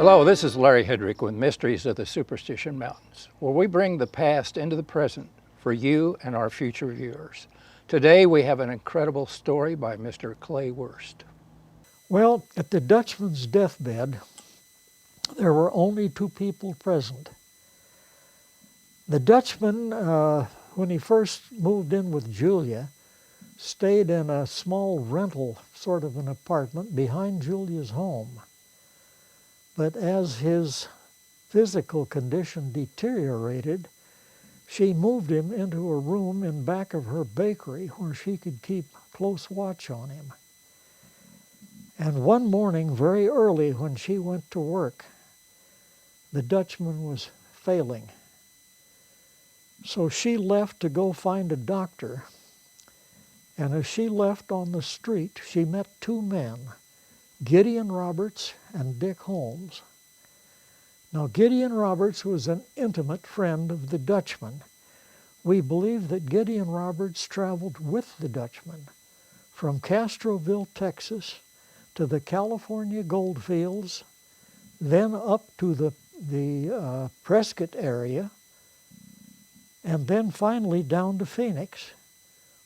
Hello, this is Larry Hedrick with Mysteries of the Superstition Mountains, where we bring the past into the present for you and our future viewers. Today we have an incredible story by Mr. Clay Wurst. Well, at the Dutchman's deathbed, there were only two people present. The Dutchman, when he first moved in with Julia, stayed in a small rental sort of an apartment behind Julia's home. But as his physical condition deteriorated, she moved him into a room in back of her bakery where she could keep close watch on him. And one morning, very early when she went to work, the Dutchman was failing. So she left to go find a doctor. And as she left on the street, she met two men, Gideon Roberts and Dick Holmes. Now, Gideon Roberts was an intimate friend of the Dutchman. We believe that Gideon Roberts traveled with the Dutchman from Castroville, Texas, to the California gold fields, then up to the Prescott area, and then finally down to Phoenix,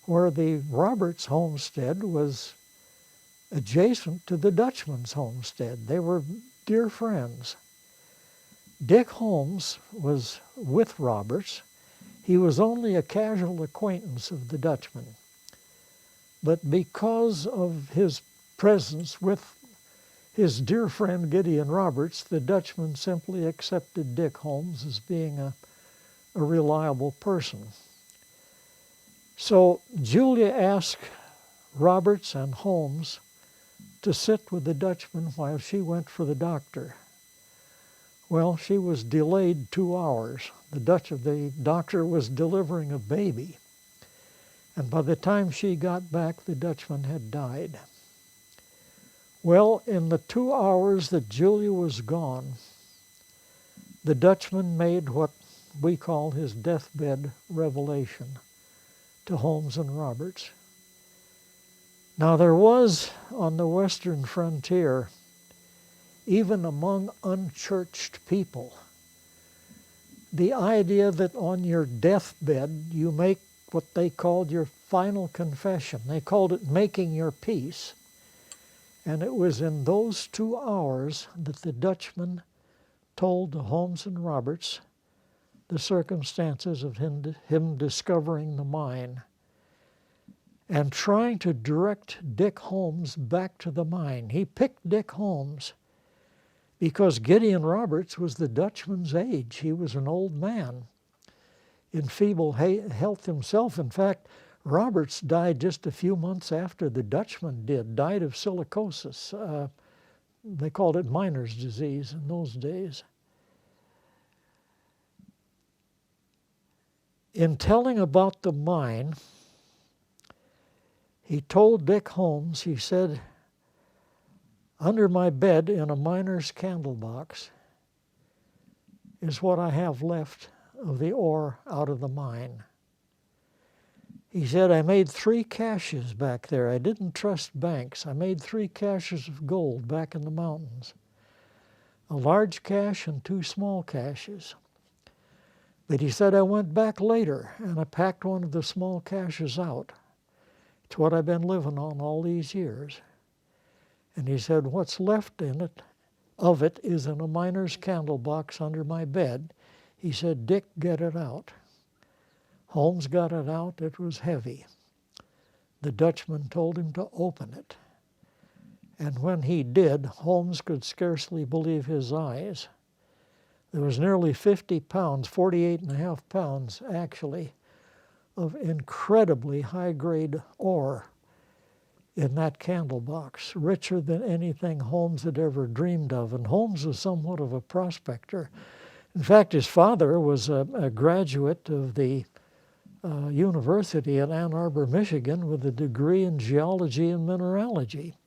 where the Roberts homestead was adjacent to the Dutchman's homestead. They were dear friends. Dick Holmes was with Roberts. He was only a casual acquaintance of the Dutchman. But because of his presence with his dear friend Gideon Roberts, the Dutchman simply accepted Dick Holmes as being a reliable person. So Julia asked Roberts and Holmes to sit with the Dutchman while she went for the doctor. Well, she was delayed 2 hours. The doctor was delivering a baby. And by the time she got back, the Dutchman had died. Well, in the 2 hours that Julia was gone, the Dutchman made what we call his deathbed revelation to Holmes and Roberts. Now, there was on the western frontier, even among unchurched people, the idea that on your deathbed you make what they called your final confession. They called it making your peace. And it was in those 2 hours that the Dutchman told the Holmes and Roberts the circumstances of him discovering the mine and trying to direct Dick Holmes back to the mine. He picked Dick Holmes because Gideon Roberts was the Dutchman's age. He was an old man in feeble health himself. In fact, Roberts died just a few months after the Dutchman died of silicosis. They called it miner's disease in those days. In telling about the mine, he told Dick Holmes, he said, "Under my bed in a miner's candle box is what I have left of the ore out of the mine." He said, "I made 3 caches back there. I didn't trust banks. I made 3 caches of gold back in the mountains. A large cache and 2 small caches. But," he said, "I went back later and I packed one of the small caches out. It's what I've been living on all these years." And he said, "What's left of it is in a miner's candle box under my bed." He said, "Dick, get it out." Holmes got it out. It was heavy. The Dutchman told him to open it. And when he did, Holmes could scarcely believe his eyes. There was nearly 50 pounds, 48.5 pounds actually, of incredibly high-grade ore in that candle box, richer than anything Holmes had ever dreamed of. And Holmes was somewhat of a prospector. In fact, his father was a graduate of the university in Ann Arbor, Michigan, with a degree in geology and mineralogy.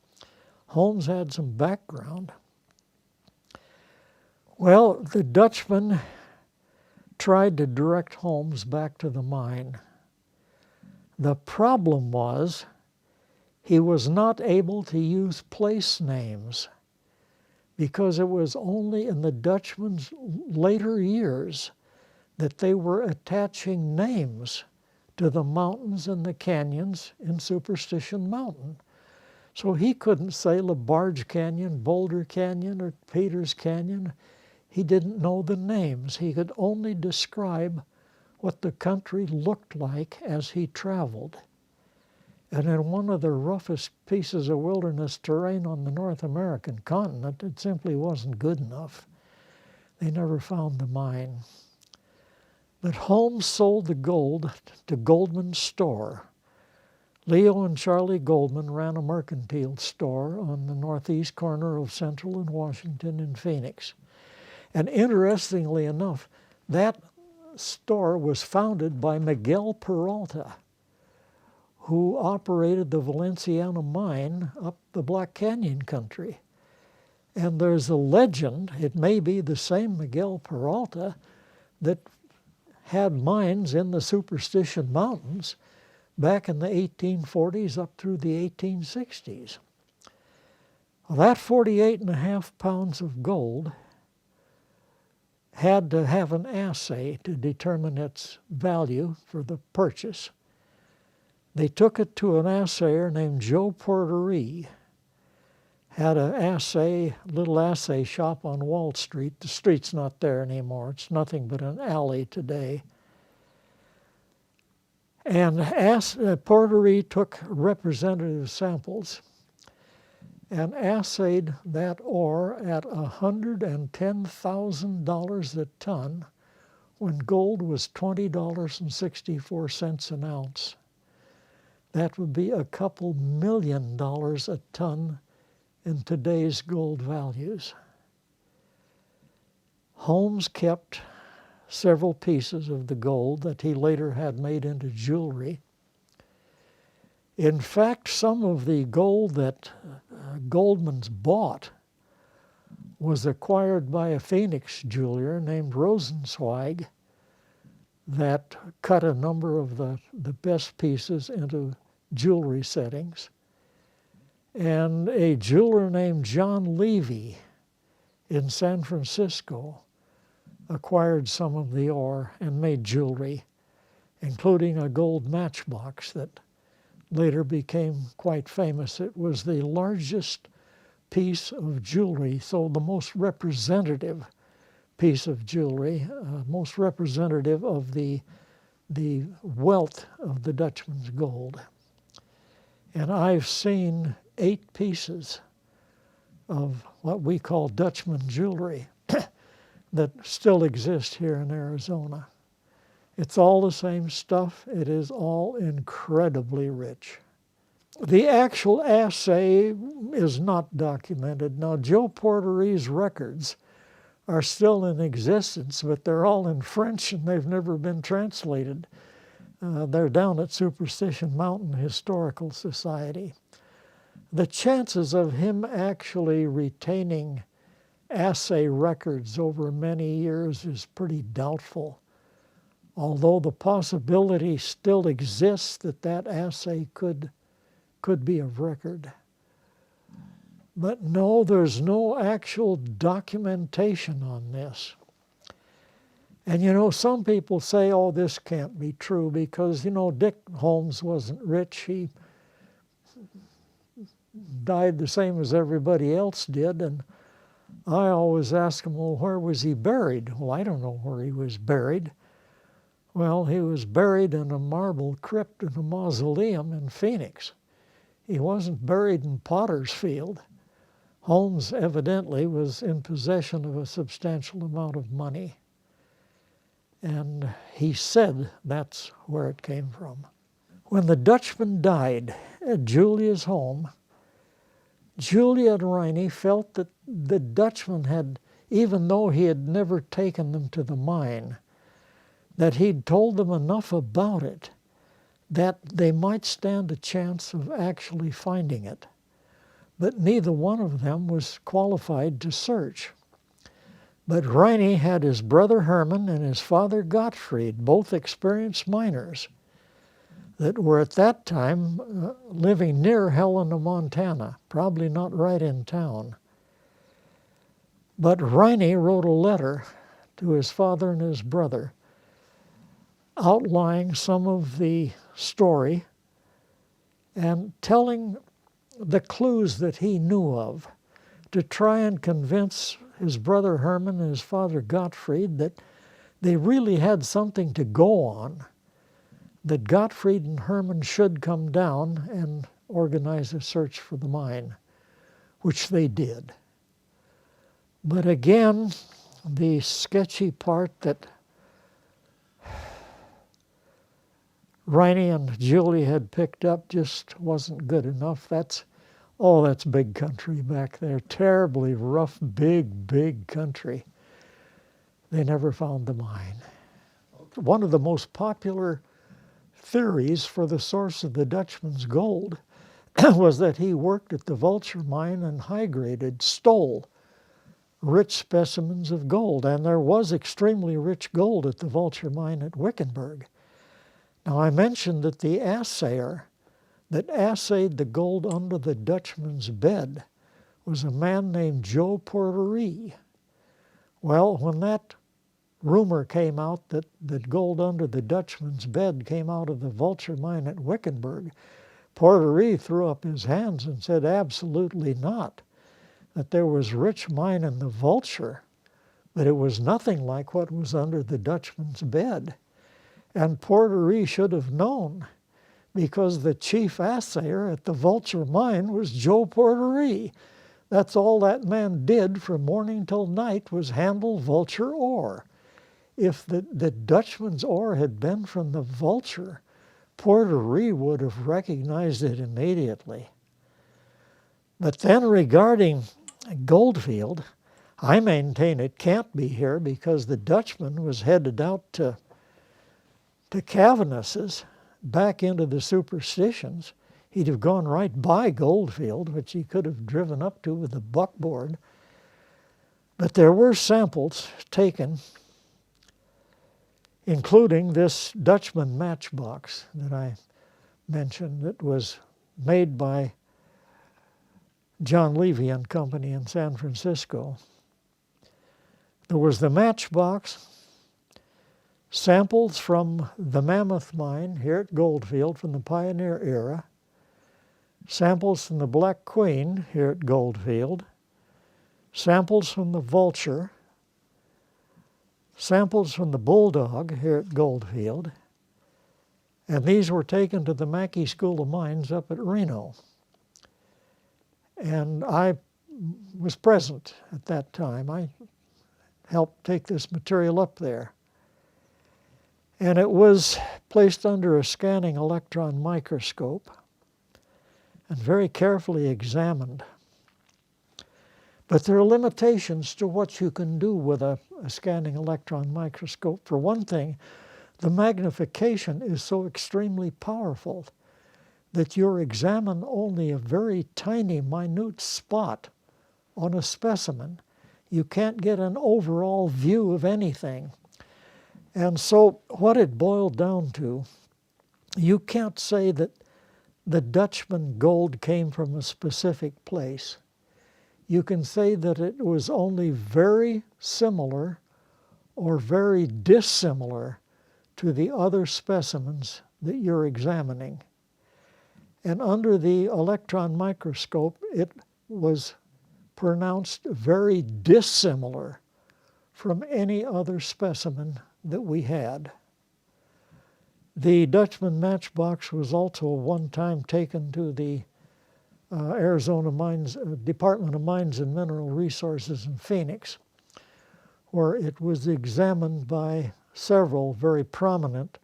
Holmes had some background. Well, the Dutchman tried to direct Holmes back to the mine. The problem was he was not able to use place names because it was only in the Dutchman's later years that they were attaching names to the mountains and the canyons in Superstition Mountain. So he couldn't say LaBarge Canyon, Boulder Canyon, or Peters Canyon. He didn't know the names. He could only describe what the country looked like as he traveled. And in one of the roughest pieces of wilderness terrain on the North American continent, it simply wasn't good enough. They never found the mine. But Holmes sold the gold to Goldman's store. Leo and Charlie Goldman ran a mercantile store on the northeast corner of Central and Washington in Phoenix. And interestingly enough, that store was founded by Miguel Peralta, who operated the Valenciana mine up the Black Canyon country. And there's a legend, it may be the same Miguel Peralta, that had mines in the Superstition Mountains back in the 1840s up through the 1860s. Well, that 48.5 pounds of gold had to have an assay to determine its value for the purchase. They took it to an assayer named Joe Porterie, had a little assay shop on Waltz Street. The street's not there anymore. It's nothing but an alley today. And Porterie took representative samples and assayed that ore at $110,000 a ton when gold was $20.64 an ounce. That would be a couple $1 million a ton in today's gold values. Holmes kept several pieces of the gold that he later had made into jewelry. In fact, some of the gold that Goldman's bought was acquired by a Phoenix jeweler named Rosenzweig that cut a number of the best pieces into jewelry settings. And a jeweler named John Levy in San Francisco acquired some of the ore and made jewelry, including a gold matchbox that later became quite famous. It was the largest piece of jewelry, so the most representative piece of jewelry, most representative of the wealth of the Dutchman's gold. And I've seen 8 pieces of what we call Dutchman jewelry that still exist here in Arizona. It's all the same stuff. It is all incredibly rich. The actual assay is not documented. Now, Joe Porterie's records are still in existence, but they're all in French and they've never been translated. They're down at Superstition Mountain Historical Society. The chances of him actually retaining assay records over many years is pretty doubtful, although the possibility still exists that that assay could be of record. But no, there's no actual documentation on this. And you know, some people say, oh, this can't be true because, you know, Dick Holmes wasn't rich. He died the same as everybody else did. And I always ask him, well, where was he buried? Well, I don't know where he was buried. Well, he was buried in a marble crypt in a mausoleum in Phoenix. He wasn't buried in Potter's Field. Holmes evidently was in possession of a substantial amount of money. And he said that's where it came from. When the Dutchman died at Julia's home, Julia and Riney felt that the Dutchman had, even though he had never taken them to the mine, that he'd told them enough about it that they might stand a chance of actually finding it. But neither one of them was qualified to search. But Riney had his brother Herman and his father Gottfried, both experienced miners, that were at that time living near Helena, Montana, probably not right in town. But Riney wrote a letter to his father and his brother outlining some of the story and telling the clues that he knew of to try and convince his brother Herman and his father Gottfried that they really had something to go on, that Gottfried and Herman should come down and organize a search for the mine, which they did. But again, the sketchy part that Riney and Julie had picked up just wasn't good enough. That's big country back there. Terribly rough, big country. They never found the mine. One of the most popular theories for the source of the Dutchman's gold was that he worked at the Vulture Mine and stole rich specimens of gold. And there was extremely rich gold at the Vulture Mine at Wickenburg. Now, I mentioned that the assayer that assayed the gold under the Dutchman's bed was a man named Joe Porterie. Well, when that rumor came out that gold under the Dutchman's bed came out of the Vulture Mine at Wickenburg, Porterie threw up his hands and said absolutely not, that there was rich mine in the Vulture, but it was nothing like what was under the Dutchman's bed. And Porterie should have known, because the chief assayer at the Vulture Mine was Joe Porterie. That's all that man did from morning till night was handle Vulture ore. If the Dutchman's ore had been from the Vulture, Porterie would have recognized it immediately. But then regarding Goldfield, I maintain it can't be here because the Dutchman was headed out to Cavanass's, back into the Superstitions. He'd have gone right by Goldfield, which he could have driven up to with a buckboard. But there were samples taken, including this Dutchman matchbox that I mentioned that was made by John Levy and Company in San Francisco. There was the matchbox, samples from the Mammoth Mine here at Goldfield from the Pioneer era, samples from the Black Queen here at Goldfield, samples from the Vulture, samples from the Bulldog here at Goldfield, and these were taken to the Mackey School of Mines up at Reno. And I was present at that time. I helped take this material up there. And it was placed under a scanning electron microscope and very carefully examined. But there are limitations to what you can do with a scanning electron microscope. For one thing, the magnification is so extremely powerful that you examine only a very tiny, minute spot on a specimen. You can't get an overall view of anything. And so what it boiled down to, you can't say that the Dutchman gold came from a specific place. You can say that it was only very similar or very dissimilar to the other specimens that you're examining. And under the electron microscope, it was pronounced very dissimilar from any other specimen that we had. The Dutchman matchbox was also one time taken to the Arizona Mines, Department of Mines and Mineral Resources in Phoenix, where it was examined by several very prominent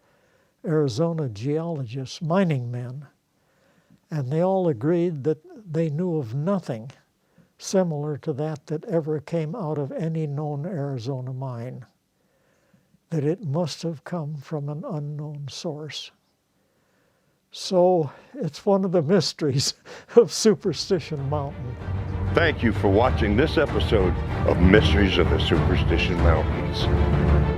Arizona geologists, mining men, and they all agreed that they knew of nothing similar to that ever came out of any known Arizona mine, that it must have come from an unknown source. So it's one of the mysteries of Superstition Mountain. Thank you for watching this episode of Mysteries of the Superstition Mountains.